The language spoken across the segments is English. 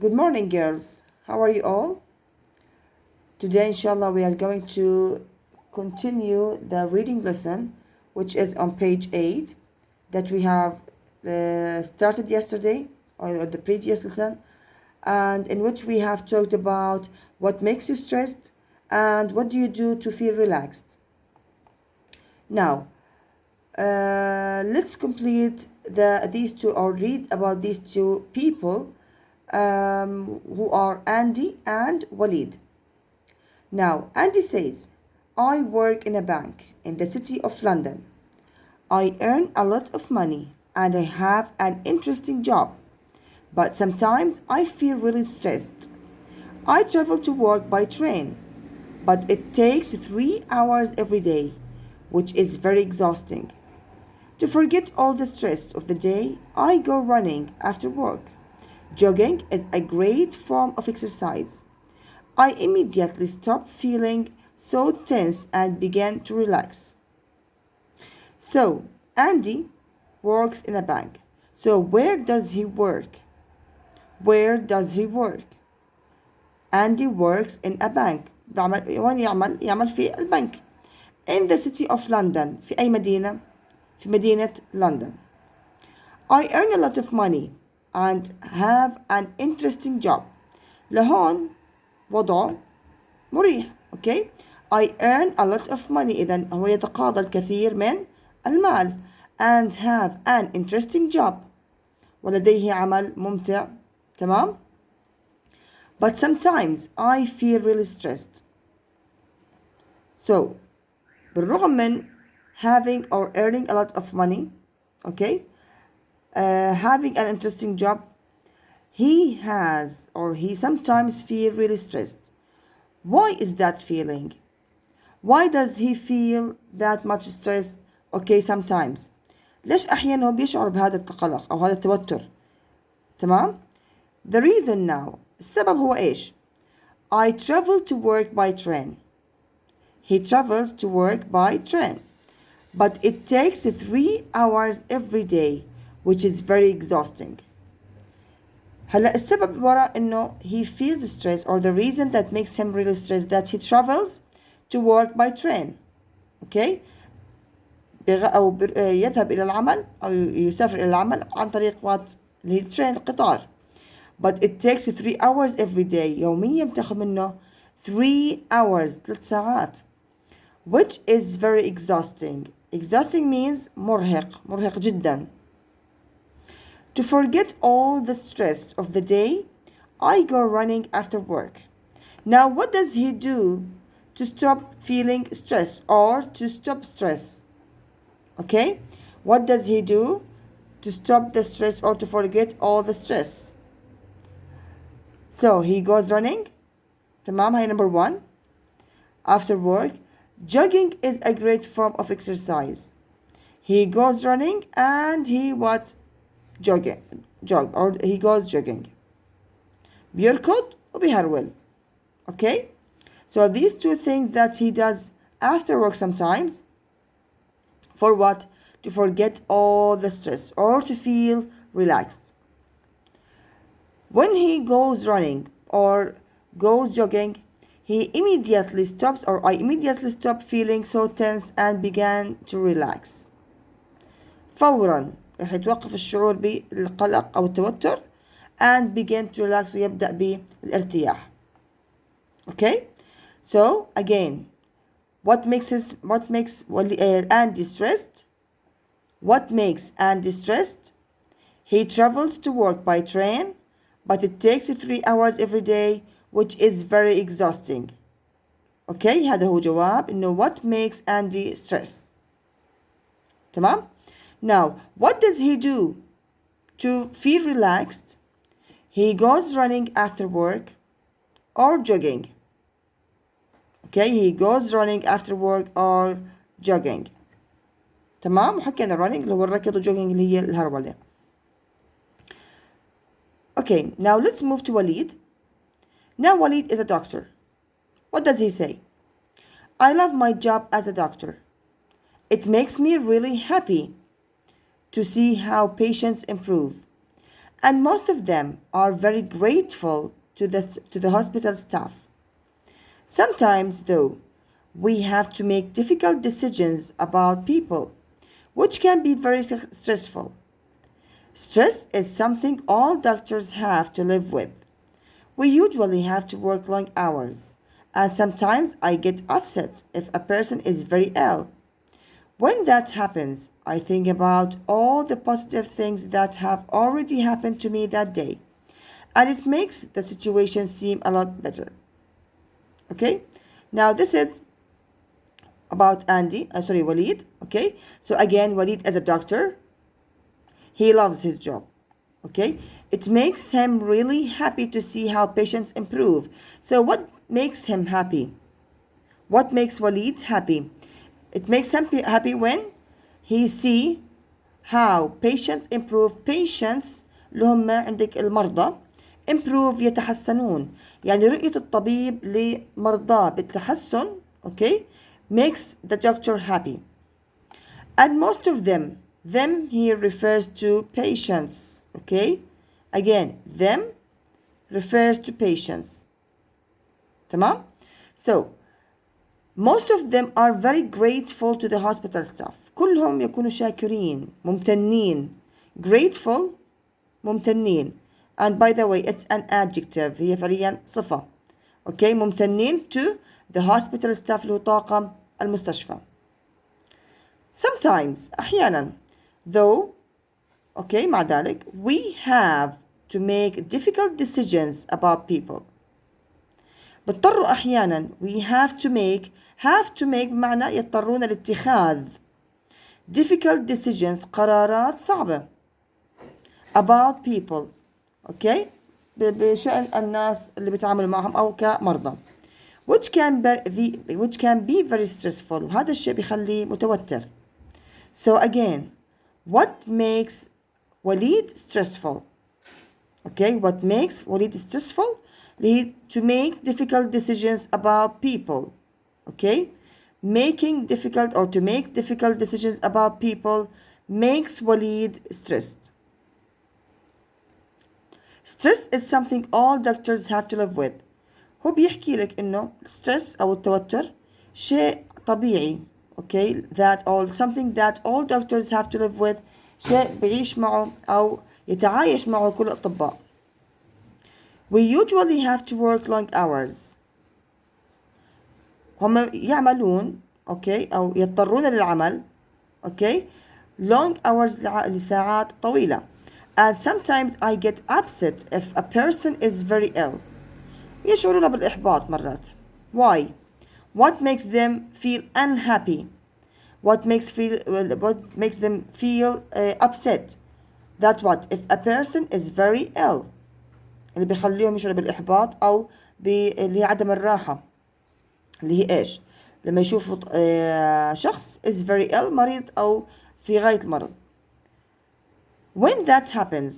Good morning, girls. How are you all? Today, inshallah, we are going to continue the reading lesson, which is on page 8, that we have started yesterday or the previous lesson, and in which we have talked about what makes you stressed and what do you do to feel relaxed. Now, let's complete these two or read about these two people who are Andy and Walid. Now, Andy says, I work in a bank in the city of London. I earn a lot of money and I have an interesting job, but sometimes I feel really stressed. I travel to work by train, but it takes 3 hours every day, which is very exhausting. To forget all the stress of the day, I go running after work. Jogging is a great form of exercise. I immediately stop feeling so tense and began to relax. So, Andy works in a bank. So, where does he work? Where does he work? Andy works in a bank. وين يعمل في البنك. In the city of London. في أي مدينة؟ في مدينة London. I earn a lot of money and have an interesting job. لهون وضع مريح. Okay. I earn a lot of money. إذن هو يتقاضى الكثير من المال and have an interesting job. ولديه عمل ممتع. تمام. But sometimes I feel really stressed. So, بالرغم من having or earning a lot of money, okay, having an interesting job, he has or he sometimes feel really stressed. Why is that feeling? Why does he feel that much stress? Okay, sometimes. ليش أحيانا هو بيشعر بهذا القلق أو هذا التوتر؟ تمام؟ The reason now. السبب هو إيش؟ I travel to work by train. He travels to work by train. But it takes 3 hours every day, which is very exhausting. هلا السبب وراء إنه he feels stress or the reason that makes him really stressed that he travels to work by train. Okay? أو يذهب إلى العمل أو يسافر إلى العمل عن طريق what؟ اللي هي الترين القطار. But it takes 3 hours every day. يوميا بتاخذ منه 3 hours 3 ساعات. Which is very exhausting. Exhausting means مرهق جدا. To forget all the stress of the day, I go running after work. Now, what does he do to stop feeling stress or to stop stress? Okay? What does he do to stop the stress or to forget all the stress? So, he goes running. تمام, هي number 1. After work, jogging is a great form of exercise. He goes running and he what? Jog or he goes jogging. بيركض وبيهرول. Okay? So these two things that he does after work sometimes. For what? To forget all the stress or to feel relaxed. When he goes running or goes jogging, he immediately stops or I immediately stop feeling so tense and began to relax. فورا رح يتوقف الشعور بالقلق أو التوتر and begin to relax ويبدأ بالارتياح. Okay? So again, what makes Andy stressed? What makes Andy stressed? He travels to work by train, but it takes 3 hours every day, which is very exhausting. Okay, هذا هو جواب إنه what makes Andy stress. تمام? Now, what does he do to feel relaxed? He goes running after work or jogging. Okay, he goes running after work or jogging. تمام؟ وحكينا running اللي هو الركض وjogging اللي هي الهرولة. Okay, now let's move to Walid. Now Walid is a doctor. What does he say? I love my job as a doctor. It makes me really happy to see how patients improve. And most of them are very grateful to the hospital staff. Sometimes, though, we have to make difficult decisions about people, which can be very stressful. Stress is something all doctors have to live with. We usually have to work long hours, and sometimes I get upset if a person is very ill. When that happens, I think about all the positive things that have already happened to me that day, and it makes the situation seem a lot better. Okay? Now, this is about Walid. Okay? So, again, Walid is a doctor. He loves his job. Okay? It makes him really happy to see how patients improve. So, what makes him happy? What makes Walid happy? It makes him happy when he see how patients improve. Patients اللي هم عندك المرضى improve يتحسنون. يعني رؤية الطبيب لمرضاه بالتحسن okay makes the doctor happy. And most of them here refers to patients. Okay, again them refers to patients. تمام. So most of them are very grateful to the hospital staff. كلهم يكونوا شاكرين ممتنين. Grateful ممتنين. And by the way, it's an adjective. هي فعليا صفة. Okay, ممتنين to the hospital staff اللي هو طاقم المستشفى. Sometimes أحيانا though okay مع ذلك we have to make difficult decisions about people. بيضطروا أحيانا we have to make بمعنى يضطرون لاتخاذ difficult decisions قرارات صعبة about people okay بشأن الناس اللي بيتعاملوا معهم أو كمرضى which can be very stressful وهذا الشيء بيخليه متوتر. So again, what makes Walid stressful? Okay, what makes Walid stressful? To make difficult decisions about people. Okay, to make difficult decisions about people makes Walid stressed. Stress is something all doctors have to live with. هو بيحكي لك إنه stress أو التوتر شيء طبيعي. Okay, something that all doctors have to live with. شيء بيعيش معه أو يتعايش معه كل الأطباء. We usually have to work long hours. هم يعملون okay أو يضطرون للعمل okay long hours لساعات طويلة. And sometimes I get upset if a person is very ill. يشعرون بالإحباط مرات. Why? What makes them feel unhappy? What makes them feel upset? That what? If a person is very ill. اللي بيخليهم يشعروا بالإحباط أو اللي هي عدم الراحة اللي هي إيش؟ لما يشوفوا شخص is very ill مريض أو في غاية المرض. When that happens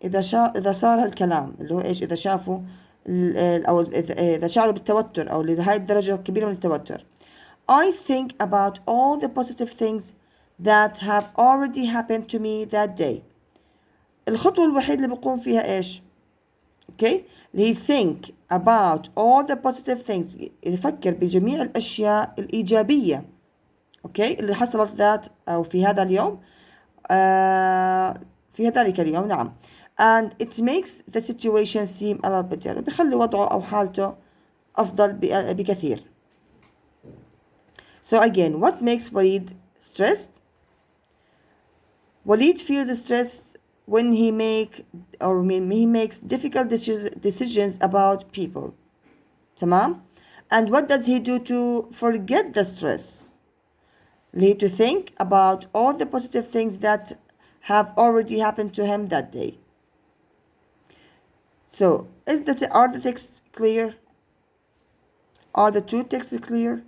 إذا صار هالكلام اللي هو إيش؟ إذا شافوا أو إذا شعروا بالتوتر أو لهاي الدرجة الكبيرة من التوتر. I think about all the positive things that have already happened to me that day. الخطوة الوحيدة اللي بقوم فيها إيش؟ Okay, اللي think about all the positive things يفكر بجميع الأشياء الإيجابية okay اللي حصلت ذات أو في هذا اليوم في ذلك اليوم نعم and it makes the situation seem a lot better بيخلي وضعه أو حالته أفضل بكثير. So again, what makes Walid stressed? Walid feels stressed when he makes difficult decisions about people. تمام? And what does he do to forget the stress? To think about all the positive things that have already happened to him that day. So, are the texts clear? Are the two texts clear?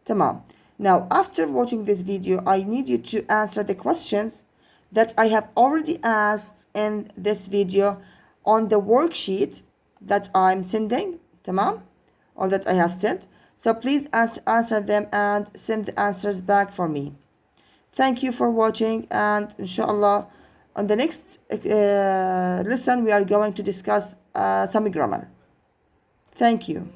تمام. Now, after watching this video, I need you to answer the questions that I have already asked in this video on the worksheet that I'm sending, تمام? Or that I have sent. So please answer them and send the answers back for me. Thank you for watching and inshallah On the next lesson, we are going to discuss some grammar. Thank you.